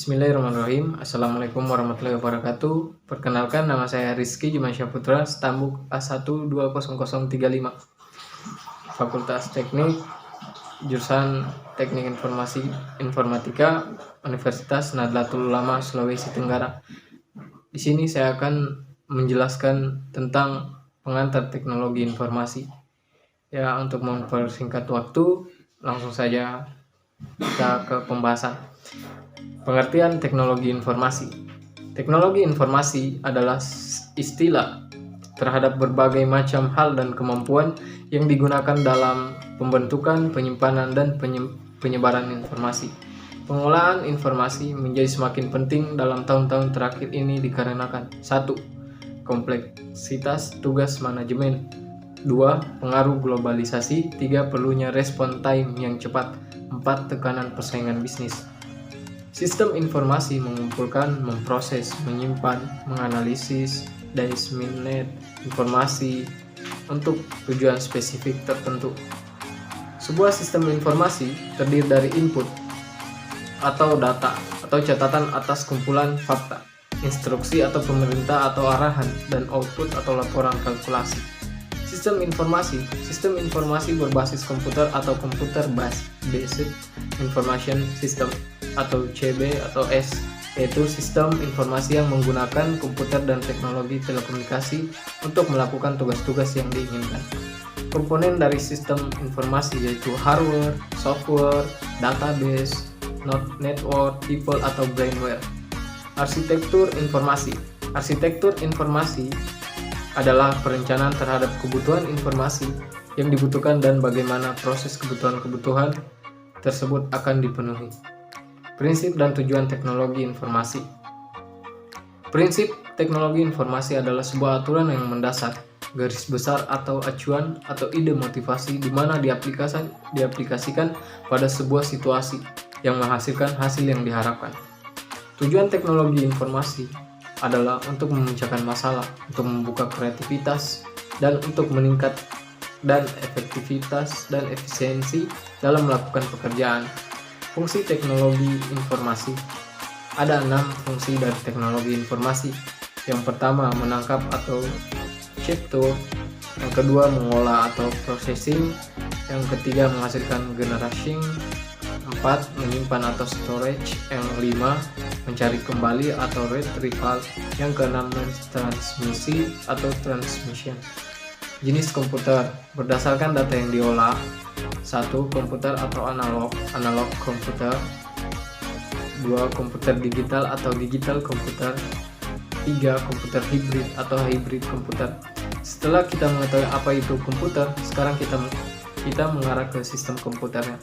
Bismillahirrahmanirrahim. Assalamualaikum warahmatullahi wabarakatuh. Perkenalkan, nama saya Rizky Jumansyah Putra, Stambuk A1200035, Fakultas Teknik, jurusan Teknik Informasi Informatika, Universitas Nahdlatul Ulama Sulawesi Tenggara. Di sini saya akan menjelaskan tentang pengantar teknologi informasi. Ya, untuk mempersingkat waktu, langsung saja kita ke pembahasan. Pengertian teknologi informasi. Teknologi informasi adalah istilah terhadap berbagai macam hal dan kemampuan yang digunakan dalam pembentukan, penyimpanan, dan penyebaran informasi. Pengolahan informasi menjadi semakin penting dalam tahun-tahun terakhir ini dikarenakan 1. Kompleksitas tugas manajemen. 2. Pengaruh globalisasi. 3. Perlunya respon time yang cepat. 4. Tekanan persaingan bisnis. Sistem informasi mengumpulkan, memproses, menyimpan, menganalisis, disseminate informasi untuk tujuan spesifik tertentu. Sebuah sistem informasi terdiri dari input atau data atau catatan atas kumpulan fakta, instruksi atau pemerintah atau arahan, dan output atau laporan kalkulasi. Sistem informasi berbasis komputer atau computer based information system atau CB atau S, yaitu sistem informasi yang menggunakan komputer dan teknologi telekomunikasi untuk melakukan tugas-tugas yang diinginkan. Komponen dari sistem informasi yaitu hardware, software, database, network, people atau brainware. Arsitektur informasi. Arsitektur informasi adalah perencanaan terhadap kebutuhan informasi yang dibutuhkan dan bagaimana proses kebutuhan-kebutuhan tersebut akan dipenuhi. Prinsip dan tujuan teknologi informasi. Prinsip teknologi informasi adalah sebuah aturan yang mendasar, garis besar atau acuan atau ide motivasi di mana diaplikasikan pada sebuah situasi yang menghasilkan hasil yang diharapkan. Tujuan teknologi informasi adalah untuk memecahkan masalah, untuk membuka kreativitas, dan untuk meningkat dan efektivitas dan efisiensi dalam melakukan pekerjaan. Fungsi teknologi informasi. Ada 6 fungsi dari teknologi informasi. Yang pertama, menangkap atau crypto. Yang kedua, mengolah atau processing. Yang ketiga, menghasilkan generation. 4. Menyimpan atau storage. Yang 5. Mencari kembali atau retrieval. Yang keenam, transmisi atau transmission. Jenis komputer berdasarkan data yang diolah. 1. Komputer atau analog komputer. 2. Komputer digital atau digital komputer. 3. Komputer hibrid atau hybrid komputer. Setelah kita mengetahui apa itu komputer, sekarang kita mengarah ke sistem komputernya.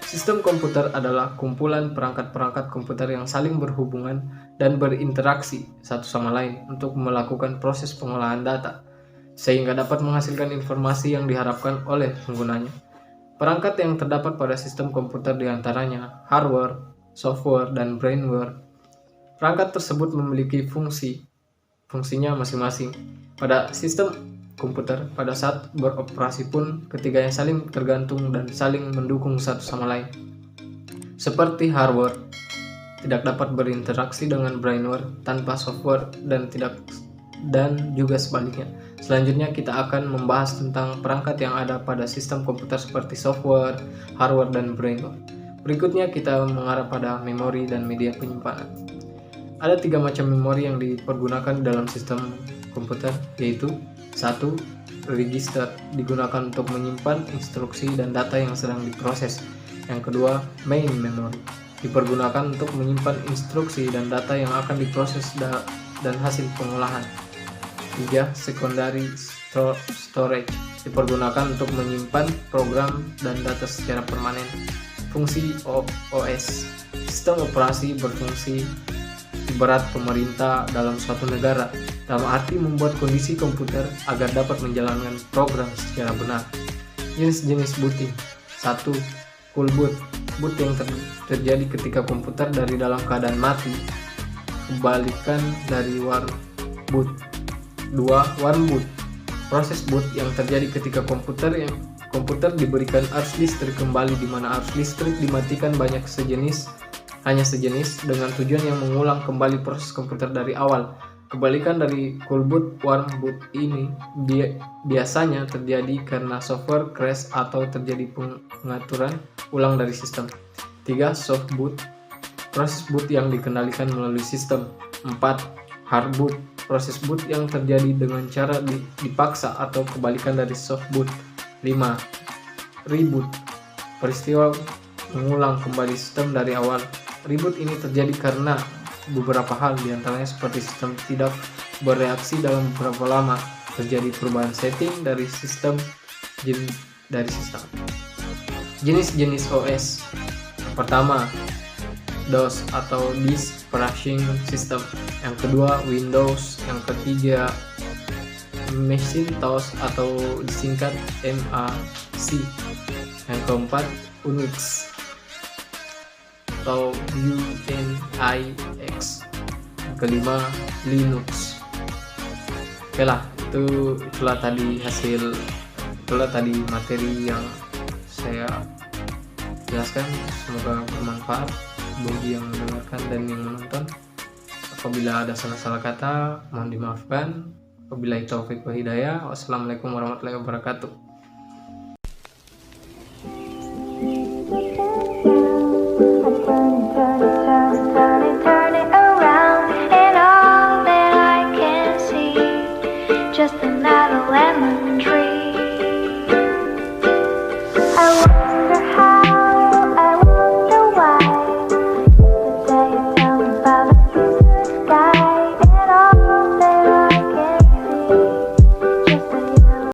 Sistem komputer adalah kumpulan perangkat-perangkat komputer yang saling berhubungan dan berinteraksi satu sama lain untuk melakukan proses pengolahan data, sehingga dapat menghasilkan informasi yang diharapkan oleh penggunanya. Perangkat yang terdapat pada sistem komputer diantaranya hardware, software, dan brainware. Perangkat tersebut memiliki fungsinya masing-masing. Pada sistem komputer, pada saat beroperasi pun ketiganya saling tergantung dan saling mendukung satu sama lain. Seperti hardware tidak dapat berinteraksi dengan brainware tanpa software dan juga sebaliknya. Selanjutnya kita akan membahas tentang perangkat yang ada pada sistem komputer seperti software, hardware, dan brainware. Berikutnya kita mengarah pada memori dan media penyimpanan. Ada 3 macam memori yang dipergunakan dalam sistem komputer, yaitu 1. Register, digunakan untuk menyimpan instruksi dan data yang sedang diproses. Yang kedua, main memory, dipergunakan untuk menyimpan instruksi dan data yang akan diproses dan hasil pengolahan. 3. Secondary storage, dipergunakan untuk menyimpan program dan data secara permanen. Fungsi OS, sistem operasi berfungsi ibarat pemerintah dalam suatu negara, dalam arti membuat kondisi komputer agar dapat menjalankan program secara benar. Jenis-jenis booting. 1. Cool boot, boot yang terjadi ketika komputer dari dalam keadaan mati, kebalikan dari warm boot. 2. Warm boot, proses boot yang terjadi ketika komputer diberikan arus listrik kembali, di mana arus listrik dimatikan banyak sejenis hanya sejenis dengan tujuan yang mengulang kembali proses komputer dari awal. Kebalikan dari cool boot, warm boot ini biasanya terjadi karena software crash atau terjadi pengaturan ulang dari sistem. 3. Soft boot, proses boot yang dikendalikan melalui sistem. 4. Hard boot, proses boot yang terjadi dengan cara dipaksa atau kebalikan dari soft boot. 5. Reboot, peristiwa mengulang kembali sistem dari awal. Reboot ini terjadi karena beberapa hal, diantaranya seperti sistem tidak bereaksi dalam beberapa lama, terjadi perubahan setting dari sistem. Jenis-jenis OS. Pertama, DOS atau Disk Operating System. Yang kedua, Windows. Yang ketiga, Macintosh atau disingkat MAC. Yang keempat, Unix atau UNIX. Yang kelima, Linux. Oke lah, itulah tadi materi yang saya jelaskan. Semoga bermanfaat bagi yang mendengarkan dan yang menonton. Apabila ada salah-salah kata, mohon dimaafkan. Wabillahi taufiq wa hidayah. Wassalamualaikum warahmatullahi wabarakatuh. Just another lemon tree.